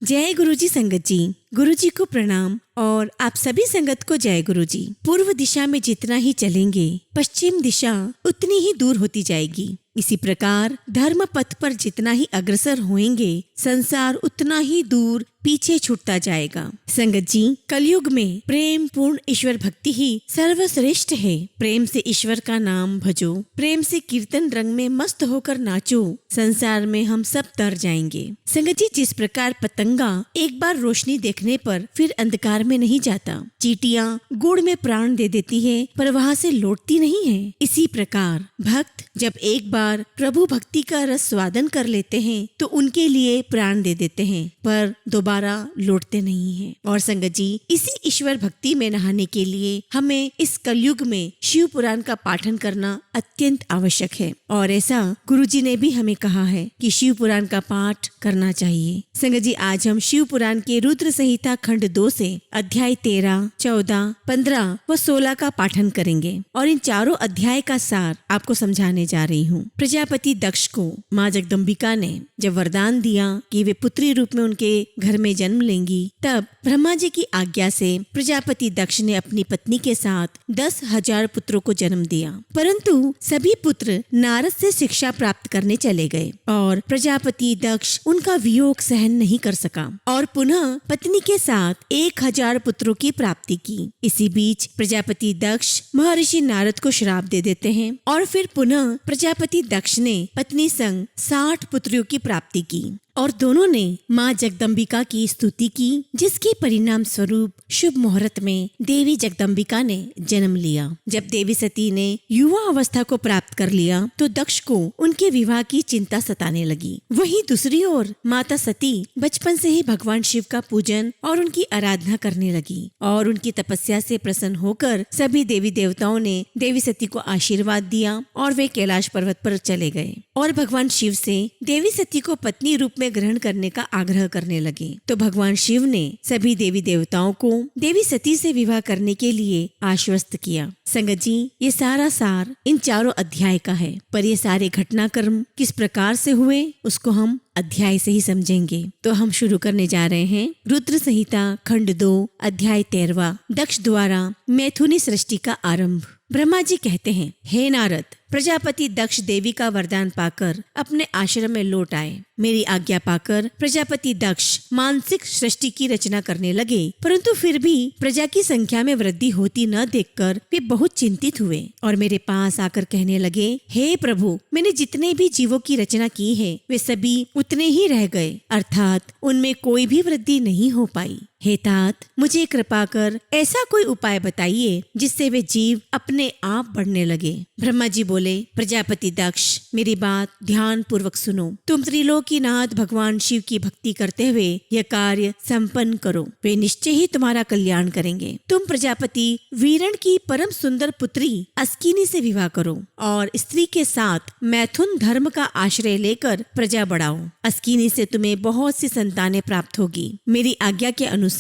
जय गुरुजी संगत जी। गुरुजी को प्रणाम और आप सभी संगत को जय गुरुजी। पूर्व दिशा में जितना ही चलेंगे पश्चिम दिशा उतनी ही दूर होती जाएगी। इसी प्रकार धर्म पथ पर जितना ही अग्रसर होएंगे संसार उतना ही दूर पीछे छूटता जाएगा। संगत जी, कलयुग में प्रेम पूर्ण ईश्वर भक्ति ही सर्वश्रेष्ठ है। प्रेम से ईश्वर का नाम भजो, प्रेम से कीर्तन रंग में मस्त होकर नाचो, संसार में हम सब तर जाएंगे। संगत जी, जिस प्रकार पतंगा एक बार रोशनी देखने पर फिर अंधकार में नहीं जाता, चींटियां गुड़ में प्राण दे देती है पर वहाँ से लौटती नहीं है, इसी प्रकार भक्त जब एक बार प्रभु भक्ति का रस स्वादन कर लेते हैं तो उनके लिए प्राण दे देते हैं पर दोबारा लौटते नहीं हैं। और संगत जी, इसी ईश्वर भक्ति में नहाने के लिए हमें इस कलयुग में शिव पुराण का पाठन करना अत्यंत आवश्यक है। और ऐसा गुरुजी ने भी हमें कहा है कि शिव पुराण का पाठ करना चाहिए। संगत जी, आज हम शिव पुराण के रुद्र संहिता खंड 2 से अध्याय 13, 14, 15 व 16 का पाठन करेंगे और इन चारों अध्याय का सार आपको समझाने जा रही हूँ। प्रजापति दक्ष को माँ जगदम्बिका ने जब वरदान दिया कि वे पुत्री रूप में उनके घर में जन्म लेंगी, तब ब्रह्मा जी की आज्ञा से प्रजापति दक्ष ने अपनी पत्नी के साथ 10,000 पुत्रों को जन्म दिया। परंतु सभी पुत्र नारद से शिक्षा प्राप्त करने चले गए और प्रजापति दक्ष उनका वियोग सहन नहीं कर सका और पुनः पत्नी के साथ 1,000 पुत्रों की प्राप्ति की। इसी बीच प्रजापति दक्ष महर्षि नारद को श्राप दे देते हैं और फिर पुनः प्रजापति दक्ष ने पत्नी संग 60 पुत्रियों की प्राप्ति की और दोनों ने माँ जगदम्बिका की स्तुति की, जिसके परिणाम स्वरूप शुभ मुहूर्त में देवी जगदम्बिका ने जन्म लिया। जब देवी सती ने युवा अवस्था को प्राप्त कर लिया तो दक्ष को उनके विवाह की चिंता सताने लगी। वहीं दूसरी ओर माता सती बचपन से ही भगवान शिव का पूजन और उनकी आराधना करने लगी और उनकी तपस्या से प्रसन्न होकर सभी देवी देवताओं ने देवी सती को आशीर्वाद दिया और वे कैलाश पर्वत पर चले गए और भगवान शिव से देवी सती को पत्नी रूप में ग्रहण करने का आग्रह करने लगे। तो भगवान शिव ने सभी देवी देवताओं को देवी सती से विवाह करने के लिए आश्वस्त किया। संगत जी, ये सारा सार इन चारों अध्याय का है, पर ये सारे घटनाक्रम किस प्रकार से हुए उसको हम अध्याय से ही समझेंगे। तो हम शुरू करने जा रहे हैं रुद्र संहिता खंड 2 अध्याय 13, दक्ष द्वारा मैथुनी सृष्टि का आरंभ। ब्रह्मा जी कहते हैं, हे नारद, प्रजापति दक्ष देवी का वरदान पाकर अपने आश्रम में लौट आए। मेरी आज्ञा पाकर प्रजापति दक्ष मानसिक सृष्टि की रचना करने लगे, परंतु फिर भी प्रजा की संख्या में वृद्धि होती न देखकर वे बहुत चिंतित हुए और मेरे पास आकर कहने लगे, हे प्रभु, मैंने जितने भी जीवों की रचना की है वे सभी उतने ही रह गए, अर्थात उनमें कोई भी वृद्धि नहीं हो पाई। हे तात, मुझे कृपा कर ऐसा कोई उपाय बताइए जिससे वे जीव अपने आप बढ़ने लगे। ब्रह्मा जी बोले, प्रजापति दक्ष, मेरी बात ध्यान पूर्वक सुनो। तुम त्रिलोकीनाथ भगवान शिव की भक्ति करते हुए यह कार्य संपन्न करो, वे निश्चय ही तुम्हारा कल्याण करेंगे। तुम प्रजापति वीरण की परम सुंदर पुत्री अस्किनी से विवाह करो और स्त्री के साथ मैथुन धर्म का आश्रय लेकर प्रजा बढ़ाओ। अस्किनी से तुम्हें बहुत सी संतानें प्राप्त होगी। मेरी आज्ञा के अनुसार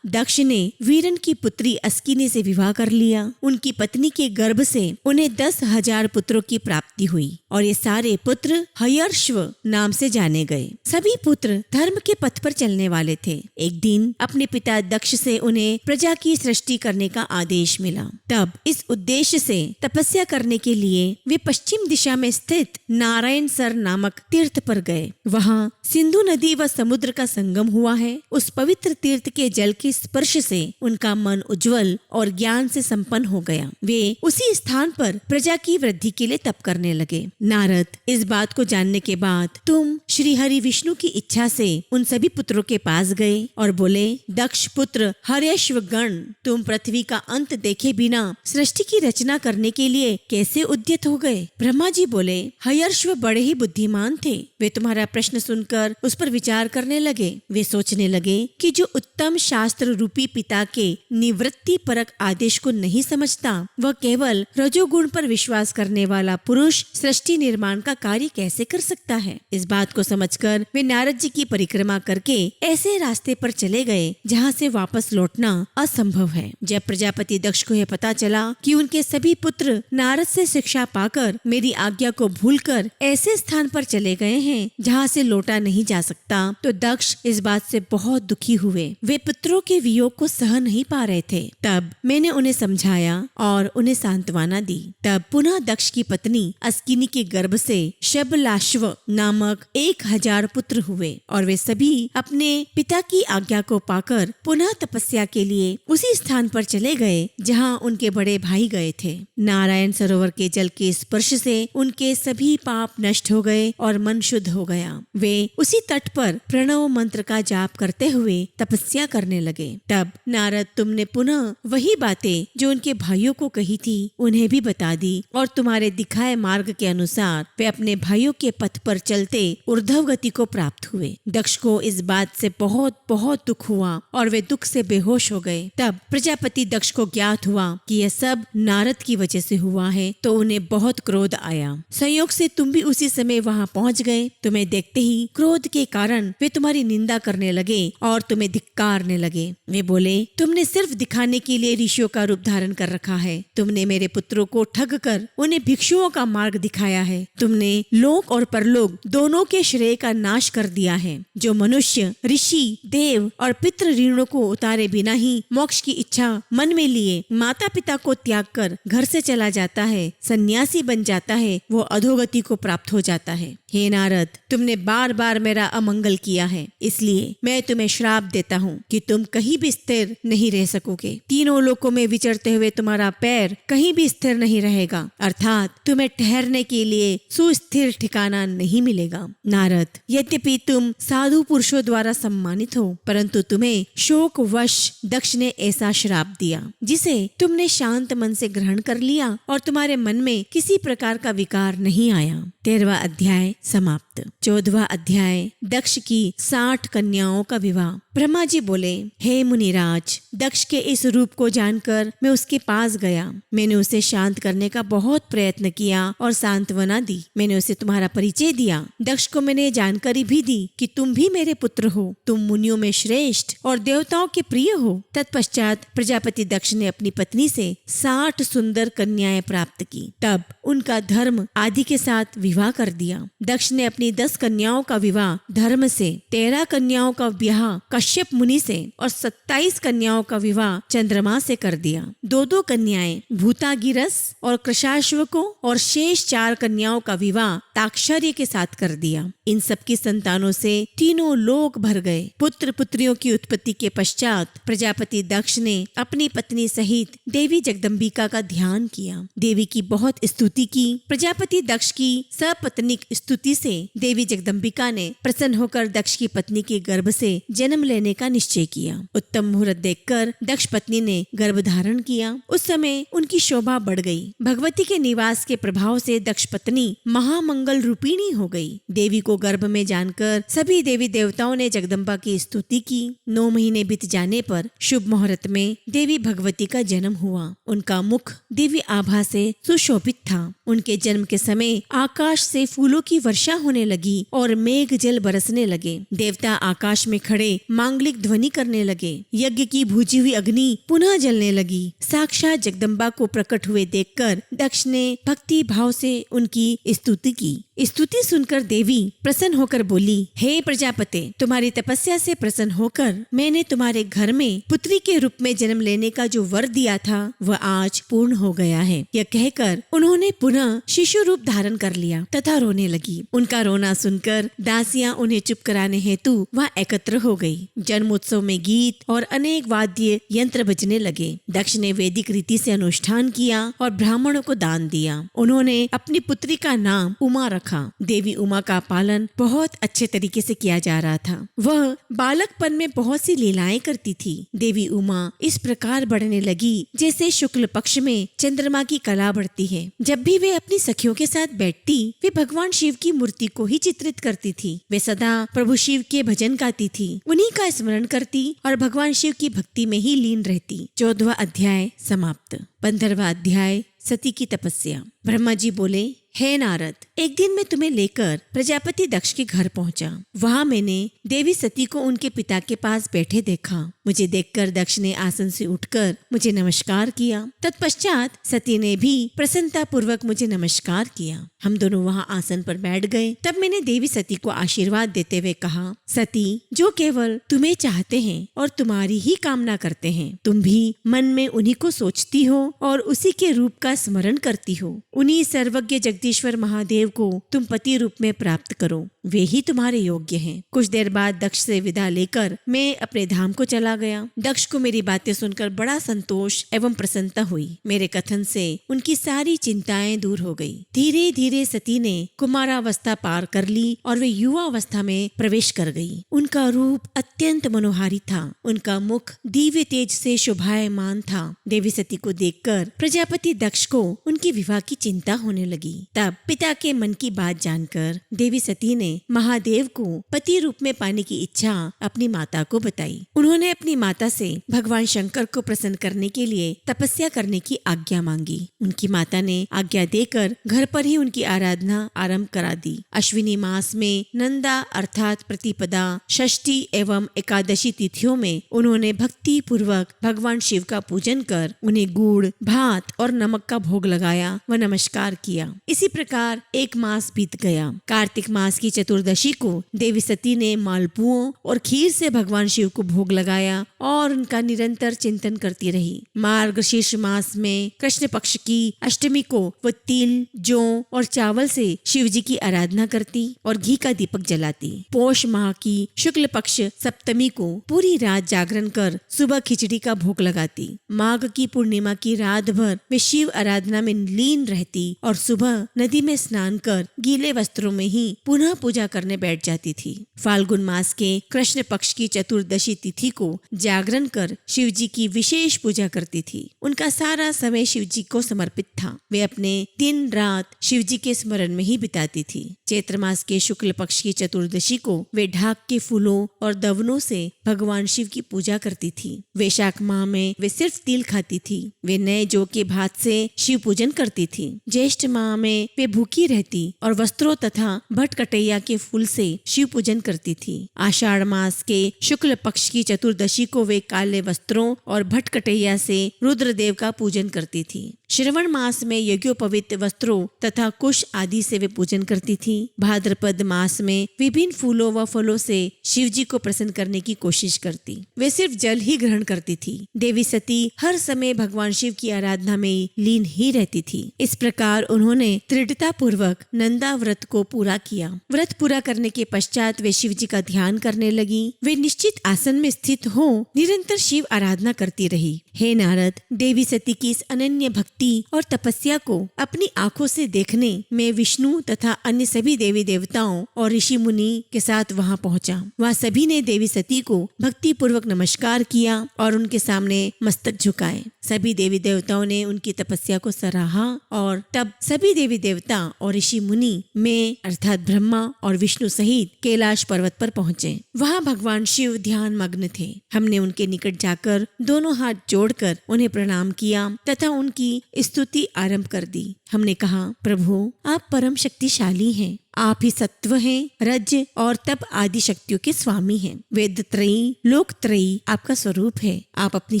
दक्ष ने वीरण की पुत्री अस्किनी से विवाह कर लिया। उनकी पत्नी के गर्भ से उन्हें 10,000 पुत्रों की प्राप्ति हुई और ये सारे पुत्र हयर्श्व नाम से जाने गए। सभी पुत्र धर्म के पथ पर चलने वाले थे। एक दिन अपने पिता दक्ष से उन्हें प्रजा की सृष्टि करने का आदेश मिला। तब इस उद्देश्य से तपस्या करने के लिए वे पश्चिम दिशा में स्थित नारायण सर नामक तीर्थ पर गए। वहाँ सिंधु नदी व समुद्र का संगम हुआ है। उस पवित्र तीर्थ के जल के स्पर्श से उनका मन उज्जवल और ज्ञान से संपन्न हो गया। वे उसी स्थान पर प्रजा की वृद्धि के लिए तप करने लगे। नारद, इस बात को जानने के बाद तुम श्री हरि विष्णु की इच्छा से उन सभी पुत्रों के पास गए और बोले, दक्ष पुत्र हर्यश्व गण, तुम पृथ्वी का अंत देखे बिना सृष्टि की रचना करने के लिए कैसे उद्यत हो गए? ब्रह्मा जी बोले, हर्यश्व बड़े ही बुद्धिमान थे। वे तुम्हारा प्रश्न सुनकर उस पर विचार करने लगे। वे सोचने लगे कि जो उत्तम शास्त्र रूपी पिता के निवृत्ति परक आदेश को नहीं समझता, वह केवल रजोगुण पर विश्वास करने वाला पुरुष सृष्टि निर्माण का कार्य कैसे कर सकता है। इस बात को समझकर वे नारद जी की परिक्रमा करके ऐसे रास्ते पर चले गए जहाँ से वापस लौटना असंभव है। जब प्रजापति दक्ष को यह पता चला कि उनके सभी पुत्र नारद से शिक्षा पाकर मेरी आज्ञा को भूलकर ऐसे स्थान पर चले गए हैं जहाँ से लौटा नहीं जा सकता, तो दक्ष इस बात से बहुत दुखी हुए। वे पुत्रों के वियोग को सह नहीं पा रहे थे। तब मैंने उन्हें समझाया और उन्हें सांत्वना दी। तब पुनः दक्ष की पत्नी अस्किनी के गर्भ से शबलाश्व नामक 1000 पुत्र हुए और वे सभी अपने पिता की आज्ञा को पाकर पुनः तपस्या के लिए उसी स्थान पर चले गए जहाँ उनके बड़े भाई गए थे। नारायण सरोवर के जल के स्पर्श से उनके सभी पाप नष्ट हो गए और मन शुद्ध हो गया। वे उसी तट पर प्रणव मंत्र का जाप करते हुए तपस्या करने लगे। तब नारद, तुमने पुनः वही बातें जो उनके भाइयों को कही थी उन्हें भी बता दी और तुम्हारे दिखाए मार्ग के अनुसार वे अपने भाइयों के पथ पर चलते ऊर्ध्व गति को प्राप्त हुए। दक्ष को इस बात से बहुत बहुत दुख हुआ और वे दुख से बेहोश हो गए। तब प्रजापति दक्ष को ज्ञात हुआ कि यह सब नारद की वजह से हुआ है, तो उन्हें बहुत क्रोध आया। संयोग से तुम भी उसी समय वहाँ पहुँच गए। तुम्हें देखते ही क्रोध के कारण वे तुम्हारी निंदा करने लगे और तुम्हें धिक्कारने लगे। वे बोले, तुमने सिर्फ दिखाने के लिए ऋषियों का रूप धारण कर रखा है। तुमने मेरे पुत्रों को ठग कर उन्हें भिक्षुओं का मार्ग दिखाया है। तुमने लोक और परलोक दोनों के श्रेय का नाश कर दिया है। जो मनुष्य ऋषि, देव और पितृ ऋणों को उतारे बिना ही मोक्ष की इच्छा मन में लिए माता पिता को त्याग कर घर से चला जाता है, सन्यासी बन जाता है, वो अधोगति को प्राप्त हो जाता है। हे नारद, तुमने बार बार मेरा अमंगल किया है, इसलिए मैं तुम्हें श्राप देता हूँ कि तुम कहीं भी स्थिर नहीं रह सकोगे। तीनों लोकों में विचरते हुए तुम्हारा पैर कहीं भी स्थिर नहीं रहेगा, अर्थात तुम्हें ठहरने के लिए सुस्थिर ठिकाना नहीं मिलेगा। नारद, यद्यपि तुम साधु पुरुषों द्वारा सम्मानित हो, परंतु तुम्हें शोक वश दक्ष ने ऐसा श्राप दिया जिसे तुमने शांत मन से ग्रहण कर लिया और तुम्हारे मन में किसी प्रकार का विकार नहीं आया। 13वां अध्याय समाप्त। 14वां अध्याय दक्ष की 60 कन्याओं का विवाह। ब्रह्मा जी बोले, हे मुनिराज, दक्ष के इस रूप को जानकर मैं उसके पास गया। मैंने उसे शांत करने का बहुत प्रयत्न किया और सांत्वना दी। मैंने उसे तुम्हारा परिचय दिया। दक्ष को मैंने जानकारी भी दी कि तुम भी मेरे पुत्र हो, तुम मुनियों में श्रेष्ठ और देवताओं के प्रिय हो। तत्पश्चात प्रजापति दक्ष ने अपनी पत्नी से 60 सुंदर कन्याएं प्राप्त की। तब उनका धर्म आदि के साथ विवाह कर दिया। दक्ष ने अपनी 10 कन्याओं का विवाह धर्म से, 13 कन्याओं का ब्याह कश्यप मुनि से और 27 कन्याओं का विवाह चंद्रमा से कर दिया। 2 कन्याएं भूतागिरस और कृशाश्व को और शेष 4 कन्याओं का विवाह ताक्षर्य के साथ कर दिया। इन सब की संतानों से तीनों लोक भर गए। पुत्र पुत्रियों की उत्पत्ति के पश्चात प्रजापति दक्ष ने अपनी पत्नी सहित देवी जगदम्बिका का ध्यान किया। देवी की बहुत स्तुति की। प्रजापति दक्ष की सपत्नीक स्तुति से देवी जगदम्बिका ने प्रसन्न होकर दक्ष की पत्नी के गर्भ से जन्म लेने का निश्चय किया। उत्तम मुहूर्त देखकर दक्ष पत्नी ने गर्भ धारण किया। उस समय उनकी शोभा बढ़ गई। भगवती के निवास के प्रभाव से दक्ष पत्नी महामंगल रूपिणी हो गई। देवी को गर्भ में जानकर सभी देवी देवताओं ने जगदम्बा की स्तुति की। 9 महीने बीत जाने पर शुभ मुहूर्त में देवी भगवती का जन्म हुआ। उनका मुख दिव्य आभा से सुशोभित था। उनके जन्म के समय आकाश से फूलों की वर्षा होने लगी और मेघ जल बरसने लगे। देवता आकाश में खड़े मांगलिक ध्वनि करने लगे। यज्ञ की भूजी हुई अग्नि पुनः जलने लगी। साक्षात जगदम्बा को प्रकट हुए देखकर दक्ष ने भक्ति भाव से उनकी स्तुति की। स्तुति सुनकर देवी प्रसन्न होकर बोली, हे प्रजापते, तुम्हारी तपस्या से प्रसन्न होकर मैंने तुम्हारे घर में पुत्री के रूप में जन्म लेने का जो वर दिया था वह आज पूर्ण हो गया है। यह कहकर उन्होंने पुनः शिशु रूप धारण कर लिया तथा रोने लगी। उनका रोना सुनकर दासियां उन्हें चुप कराने हेतु वह एकत्र हो गई। जन्मोत्सव में गीत और अनेक वाद्य यंत्र बजने लगे। दक्ष ने वैदिक रीति से अनुष्ठान किया और ब्राह्मणों को दान दिया। उन्होंने अपनी पुत्री का नाम उमा रखा। देवी उमा का पालन बहुत अच्छे तरीके से किया जा रहा था। वह बालकपन में बहुत सी लीलाएं करती थी। देवी उमा इस प्रकार बढ़ने लगी जैसे शुक्ल पक्ष में चंद्रमा की कला बढ़ती है। जब भी वे अपनी सखियों के साथ बैठती, वे भगवान शिव की मूर्ति को ही चित्रित करती थी। वे सदा प्रभु शिव के भजन गाती थी, उन्हीं का स्मरण करती और भगवान शिव की भक्ति में ही लीन रहती। 14वां अध्याय समाप्त। 15वां अध्याय सती की तपस्या। ब्रह्मा जी बोले, हे नारद, एक दिन मैं तुम्हें लेकर प्रजापति दक्ष के घर पहुंचा। वहां मैंने देवी सती को उनके पिता के पास बैठे देखा। मुझे देखकर दक्ष ने आसन से उठकर मुझे नमस्कार किया। तत्पश्चात सती ने भी प्रसन्नता पूर्वक मुझे नमस्कार किया। हम दोनों वहां आसन पर बैठ गए। तब मैंने देवी सती को आशीर्वाद देते हुए कहा, सती, जो केवल तुम्हें चाहते हैं और तुम्हारी ही कामना करते हैं, तुम भी मन में उन्हीं को सोचती हो और उसी के रूप का स्मरण करती हो। उन्हीं सर्वज्ञ जगदीश्वर महादेव को तुम पति रूप में प्राप्त करो, वे ही तुम्हारे योग्य हैं। कुछ देर बाद दक्ष से विदा लेकर मैं अपने धाम को चला गया। दक्ष को मेरी बातें सुनकर बड़ा संतोष एवं प्रसन्नता हुई। मेरे कथन से उनकी सारी चिंताएं दूर हो गई। धीरे धीरे सती ने कुमारावस्था पार कर ली और वे युवा अवस्था में प्रवेश कर गई। उनका रूप अत्यंत मनोहारी था। उनका मुख दिव्य तेज से शोभायमान था। देवी सती को देखकर प्रजापति दक्ष को उनके विवाह की चिंता होने लगी। तब पिता के मन की बात जानकर देवी सती ने महादेव को पति रूप में पाने की इच्छा अपनी माता को बताई। उन्होंने अपनी माता से भगवान शंकर को प्रसन्न करने के लिए तपस्या करने की आज्ञा मांगी। उनकी माता ने आज्ञा देकर घर पर ही उनकी आराधना आरंभ करा दी। अश्विनी मास में नंदा अर्थात प्रतिपदा, षष्ठी एवं एकादशी तिथियों में उन्होंने भक्ति पूर्वक भगवान शिव का पूजन कर उन्हें गुड़, भात और नमक का भोग लगाया व नमस्कार किया। इसी प्रकार एक मास बीत गया। कार्तिक मास की चतुर्दशी को देवी सती ने मालपुओं और खीर से भगवान शिव को भोग लगाया और उनका निरंतर चिंतन करती रही। मार्गशीर्ष मास में कृष्ण पक्ष की अष्टमी को वो तिल, जौ और चावल से शिव जी की आराधना करती और घी का दीपक जलाती। पौष माह की शुक्ल पक्ष सप्तमी को पूरी रात जागरण कर सुबह खिचड़ी का भोग लगाती। माघ की पूर्णिमा की रात भर वे शिव आराधना में लीन रहती और सुबह नदी में स्नान कर गीले वस्त्रों में ही पुनः पूजा करने बैठ जाती थी। फाल्गुन मास के कृष्ण पक्ष की चतुर्दशी तिथि को जागरण कर शिव जी की विशेष पूजा करती थी। उनका सारा समय शिव जी को समर्पित था। वे अपने दिन रात शिव जी के स्मरण में ही बिताती थी। चैत्र मास के शुक्ल पक्ष की चतुर्दशी को वे ढाक के फूलों और दवनों से भगवान शिव की पूजा करती थी। वैशाख माह में वे सिर्फ तिल खाती थी। वे नए जौ के भात से शिव पूजन करती थी। ज्येष्ठ माह में वे भूखी रहती और वस्त्रों तथा भटकटैया के फूल से शिव पूजन करती थी। आषाढ़ मास के शुक्ल पक्ष की चतुर्दशी को वे काले वस्त्रों और भटकटैया से रुद्रदेव का पूजन करती थी। श्रवण मास में यज्ञोपवीत वस्त्रों तथा कुश आदि से वे पूजन करती थी। भाद्रपद मास में विभिन्न फूलों व फलों से शिव जी को प्रसन्न करने की कोशिश करती। वे सिर्फ जल ही ग्रहण करती थी। देवी सती हर समय भगवान शिव की आराधना में लीन ही रहती थी। इस प्रकार उन्होंने दृढ़ता पूर्वक नंदा व्रत को पूरा किया। व्रत पूरा करने के पश्चात वे शिव जी का ध्यान करने लगी। वे निश्चित आसन में स्थित हो निरंतर शिव आराधना करती रही। हे नारद, देवी सती की इस अनन्य भक्ति और तपस्या को अपनी आंखों से देखने में विष्णु तथा अन्य सभी देवी देवताओं और ऋषि मुनि के साथ वहां पहुंचा। वहां सभी ने देवी सती को भक्ति पूर्वक नमस्कार किया और उनके सामने मस्तक झुकाए। सभी देवी देवताओं ने उनकी तपस्या को सराहा और तब सभी देवी देवता और ऋषि मुनि में अर्थात ब्रह्मा और विष्णु सहित कैलाश पर्वत पर पहुँचे। वहाँ भगवान शिव ध्यान मग्न थे। हमने उनके निकट जाकर दोनों हाथ जोड़कर उन्हें प्रणाम किया तथा उनकी स्तुति आरंभ कर दी। हमने कहा, प्रभु, आप परम शक्तिशाली हैं। आप ही सत्व हैं, रज और तप आदि शक्तियों के स्वामी हैं। वेद त्रयी, लोक त्रयी आपका स्वरूप है। आप अपनी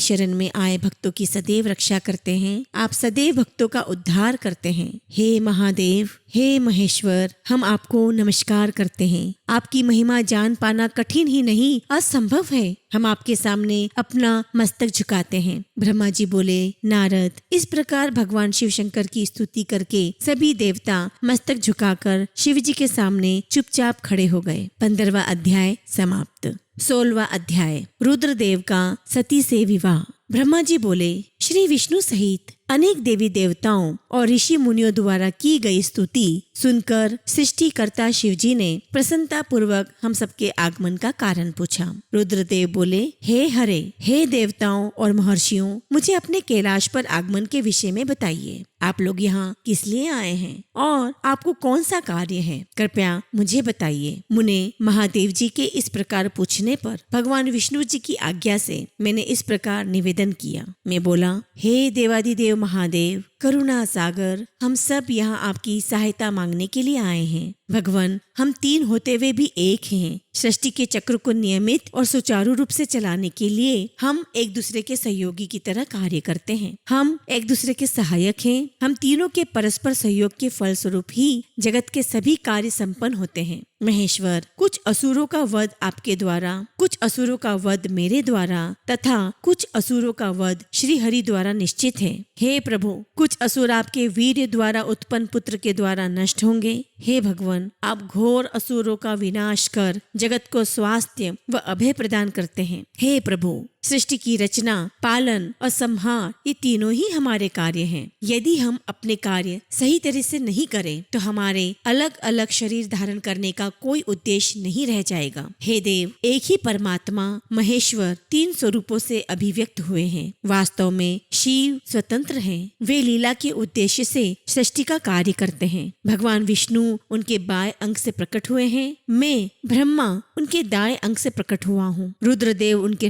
शरण में आए भक्तों की सदैव रक्षा करते हैं। आप सदैव भक्तों का उद्धार करते हैं। हे महादेव, हे महेश्वर, हम आपको नमस्कार करते हैं। आपकी महिमा जान पाना कठिन ही नहीं, असंभव है। हम आपके सामने अपना मस्तक झुकाते हैं। ब्रह्मा जी बोले, नारद, इस प्रकार भगवान शिव शंकर की स्तुति करके सभी देवता मस्तक झुकाकर शिव जी के सामने चुपचाप खड़े हो गए। 15वां अध्याय समाप्त। 16वां अध्याय, रुद्रदेव का सती से विवाह। ब्रह्मा जी बोले, श्री विष्णु सहित अनेक देवी देवताओं और ऋषि मुनियों द्वारा की गई स्तुति सुनकर सृष्टिकर्ता शिव जी ने प्रसन्नता पूर्वक हम सबके आगमन का कारण पूछा। रुद्रदेव बोले, हे हरे, हे देवताओं और महर्षियों, मुझे अपने कैलाश पर आगमन के विषय में बताइए। आप लोग यहाँ किस लिए आए हैं और आपको कौन सा कार्य है, कृपया मुझे बताइए। मुने महादेव जी के इस प्रकार पूछने पर भगवान विष्णु जी की आज्ञा से मैंने इस प्रकार निवेदन किया। मैं बोला, हे देवादिदेव महादेव, करुणा सागर, हम सब यहाँ आपकी सहायता मांगने के लिए आए हैं। भगवान, हम तीन होते हुए भी एक हैं। सृष्टि के चक्र को नियमित और सुचारू रूप से चलाने के लिए हम एक दूसरे के सहयोगी की तरह कार्य करते हैं। हम एक दूसरे के सहायक हैं। हम तीनों के परस्पर सहयोग के फलस्वरूप ही जगत के सभी कार्य संपन्न होते हैं। महेश्वर, कुछ असुरों का वध आपके द्वारा, कुछ असुरों का वध मेरे द्वारा तथा कुछ असुरों का वध श्री हरि द्वारा निश्चित है। हे प्रभु, कुछ असुर आपके वीर्य द्वारा उत्पन्न पुत्र के द्वारा नष्ट होंगे। हे भगवान, आप घोर असुरों का विनाश कर जगत को स्वास्थ्य व अभय प्रदान करते हैं। हे प्रभु, सृष्टि की रचना, पालन और संहार ये तीनों ही हमारे कार्य हैं। यदि हम अपने कार्य सही तरह से नहीं करें तो हमारे अलग अलग शरीर धारण करने का कोई उद्देश्य नहीं रह जाएगा। हे देव, एक ही परमात्मा महेश्वर तीन स्वरूपों से अभिव्यक्त हुए हैं। वास्तव में शिव स्वतंत्र हैं। वे लीला के उद्देश्य से सृष्टि का कार्य करते हैं। भगवान विष्णु उनके बाएं अंग से प्रकट हुए हैं। मैं ब्रह्मा उनके दाएं अंग से प्रकट हुआ हूँ। रुद्रदेव उनके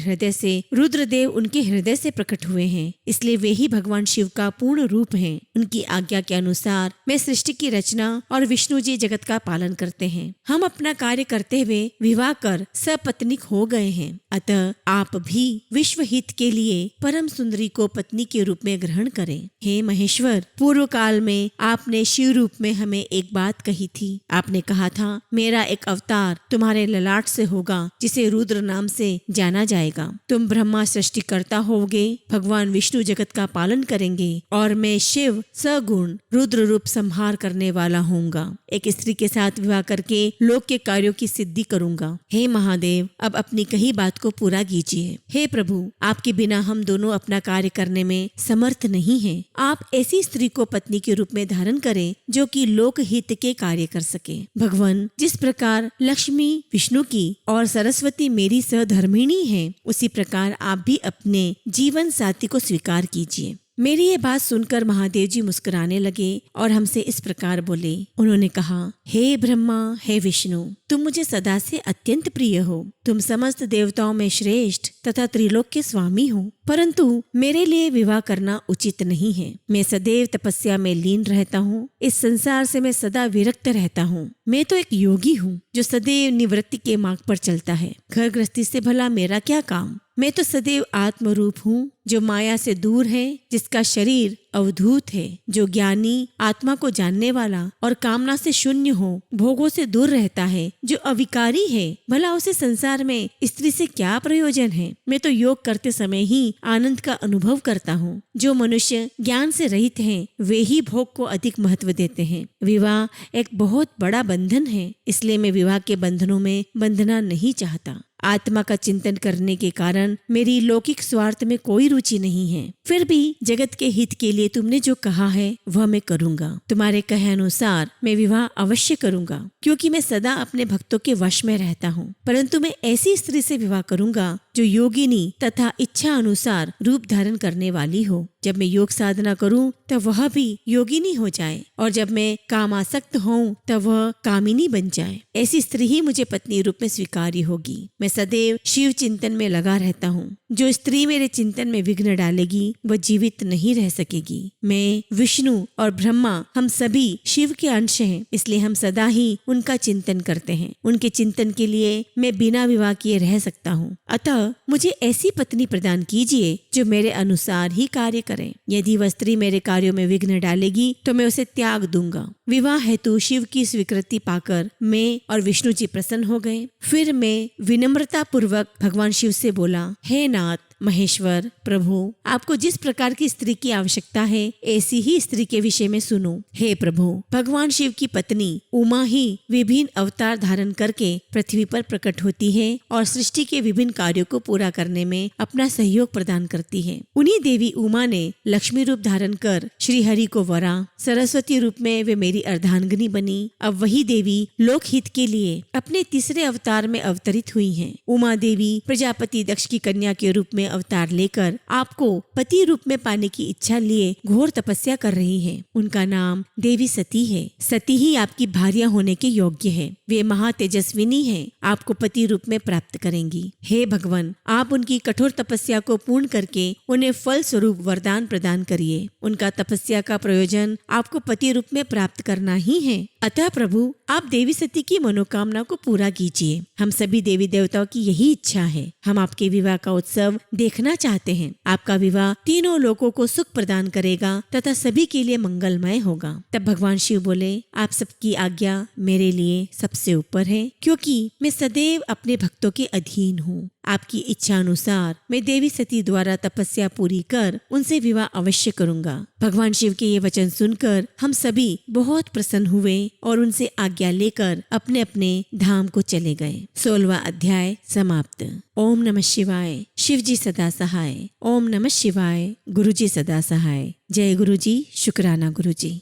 हृदय से प्रकट हुए हैं। इसलिए वे ही भगवान शिव का पूर्ण रूप हैं। उनकी आज्ञा के अनुसार मैं सृष्टि की रचना और विष्णु जी जगत का पालन करते हैं। हम अपना कार्य करते हुए विवाह कर सपत्नीक हो गए हैं। अतः आप भी विश्व हित के लिए परम सुंदरी को पत्नी के रूप में ग्रहण करें। हे महेश्वर, पूर्व काल में आपने शिव रूप में हमें एक बात कही थी। आपने कहा था, मेरा एक अवतार तुम्हारे ललाट से होगा जिसे रुद्र नाम से जाना जाएगा। तुम ब्रह्मा सृष्टिकर्ता होगे, भगवान विष्णु जगत का पालन करेंगे और मैं शिव सगुण रुद्र रूप संहार करने वाला होऊंगा। एक स्त्री के साथ विवाह करके लोक के कार्यों की सिद्धि करूंगा। हे महादेव, अब अपनी कही बात को पूरा कीजिए। हे प्रभु, आपके बिना हम दोनों अपना कार्य करने में समर्थ नहीं हैं। आप ऐसी स्त्री को पत्नी के रूप में धारण करें जो कि लोक हित के कार्य कर सके। भगवान, जिस प्रकार लक्ष्मी विष्णु की और सरस्वती मेरी सहधर्मिणी है, उसी प्रकार आप भी अपने जीवन साथी को स्वीकार कीजिए। मेरी ये बात सुनकर महादेव जी मुस्कुराने लगे और हमसे इस प्रकार बोले। उन्होंने कहा, हे ब्रह्मा, हे विष्णु, तुम मुझे सदा से अत्यंत प्रिय हो। तुम समस्त देवताओं में श्रेष्ठ तथा त्रिलोक के स्वामी हो, परंतु मेरे लिए विवाह करना उचित नहीं है। मैं सदैव तपस्या में लीन रहता हूँ। इस संसार से मैं सदा विरक्त रहता हूँ। मैं तो एक योगी हूँ जो सदैव निवृत्ति के मार्ग पर चलता है। घर गृहस्थी से भला मेरा क्या काम। मैं तो सदैव आत्मरूप हूँ जो माया से दूर है, जिसका शरीर अवधूत है, जो ज्ञानी, आत्मा को जानने वाला और कामना से शून्य हो, भोगों से दूर रहता है, जो अविकारी है। भला उसे संसार में स्त्री से क्या प्रयोजन है। मैं तो योग करते समय ही आनंद का अनुभव करता हूँ। जो मनुष्य ज्ञान से रहित हैं, वे ही भोग को अधिक महत्व देते हैं। विवाह एक बहुत बड़ा बंधन है, इसलिए मैं विवाह के बंधनों में बंधना नहीं चाहता। आत्मा का चिंतन करने के कारण मेरी लौकिक स्वार्थ में कोई रुचि नहीं है। फिर भी जगत के हित के लिए तुमने जो कहा है वह मैं करूँगा। तुम्हारे कहे अनुसार मैं विवाह अवश्य करूँगा, क्योंकि मैं सदा अपने भक्तों के वश में रहता हूँ। परंतु मैं ऐसी स्त्री से विवाह करूँगा जो योगिनी तथा इच्छा अनुसार रूप धारण करने वाली हो। जब मैं योग साधना करूं तब वह भी योगिनी हो जाए, और जब मैं कामासक्त हूँ तब वह कामिनी बन जाए। ऐसी स्त्री ही मुझे पत्नी रूप में स्वीकार्य होगी। मैं सदैव शिव चिंतन में लगा रहता हूँ। जो स्त्री मेरे चिंतन में विघ्न डालेगी वह जीवित नहीं रह सकेगी। मैं, विष्णु और ब्रह्मा हम सभी शिव के अंश हैं, इसलिए हम सदा ही उनका चिंतन करते हैं। उनके चिंतन के लिए मैं बिना विवाह किए रह सकता हूँ। अतः मुझे ऐसी पत्नी प्रदान कीजिए जो मेरे अनुसार ही कार्य करे। यदि वह स्त्री मेरे कार्यों में विघ्न डालेगी तो मैं उसे त्याग दूंगा। विवाह हेतु शिव की स्वीकृति पाकर मैं और विष्णु जी प्रसन्न हो गए। फिर मैं विनम्रता पूर्वक भगवान शिव से बोला, हे नाथ महेश्वर प्रभु, आपको जिस प्रकार की स्त्री की आवश्यकता है ऐसी ही स्त्री के विषय में सुनो। हे प्रभु, भगवान शिव की पत्नी उमा ही विभिन्न अवतार धारण करके पृथ्वी पर प्रकट होती है और सृष्टि के विभिन्न कार्यों को पूरा करने में अपना सहयोग प्रदान करती है। उन्हीं देवी उमा ने लक्ष्मी रूप धारण कर श्री हरि को वरा, सरस्वती रूप में वे मेरी अर्धांगिनी बनी। अब वही देवी लोकहित के लिए अपने तीसरे अवतार में अवतरित हुई हैं। उमा देवी प्रजापति दक्ष की कन्या के रूप में अवतार लेकर आपको पति रूप में पाने की इच्छा लिए घोर तपस्या कर रही हैं। उनका नाम देवी सती है। सती ही आपकी भार्या होने के योग्य है। वे महातेजस्विनी हैं, आपको पति रूप में प्राप्त करेंगी। हे भगवान, आप उनकी कठोर तपस्या को पूर्ण करके उन्हें फल स्वरूप वरदान प्रदान करिए। उनका तपस्या का प्रयोजन आपको पति रूप में प्राप्त करना ही है। अतः प्रभु, आप देवी सती की मनोकामना को पूरा कीजिए। हम सभी देवी देवताओं की यही इच्छा है। हम आपके विवाह का उत्सव देखना चाहते हैं। आपका विवाह तीनों लोगों को सुख प्रदान करेगा तथा सभी के लिए मंगलमय होगा। तब भगवान शिव बोले, आप सबकी आज्ञा मेरे लिए सबसे ऊपर है, क्योंकि मैं सदैव अपने भक्तों के अधीन हूँ। आपकी इच्छा अनुसार मैं देवी सती द्वारा तपस्या पूरी कर उनसे विवाह अवश्य करूंगा। भगवान शिव के ये वचन सुनकर हम सभी बहुत प्रसन्न हुए और उनसे आज्ञा लेकर अपने अपने धाम को चले गए। 16वां अध्याय समाप्त। ओम नमः शिवाय। शिव जी सदा सहाय। ओम नमः शिवाय। गुरु जी सदा सहाय। जय गुरु जी। शुक्राना गुरु जी।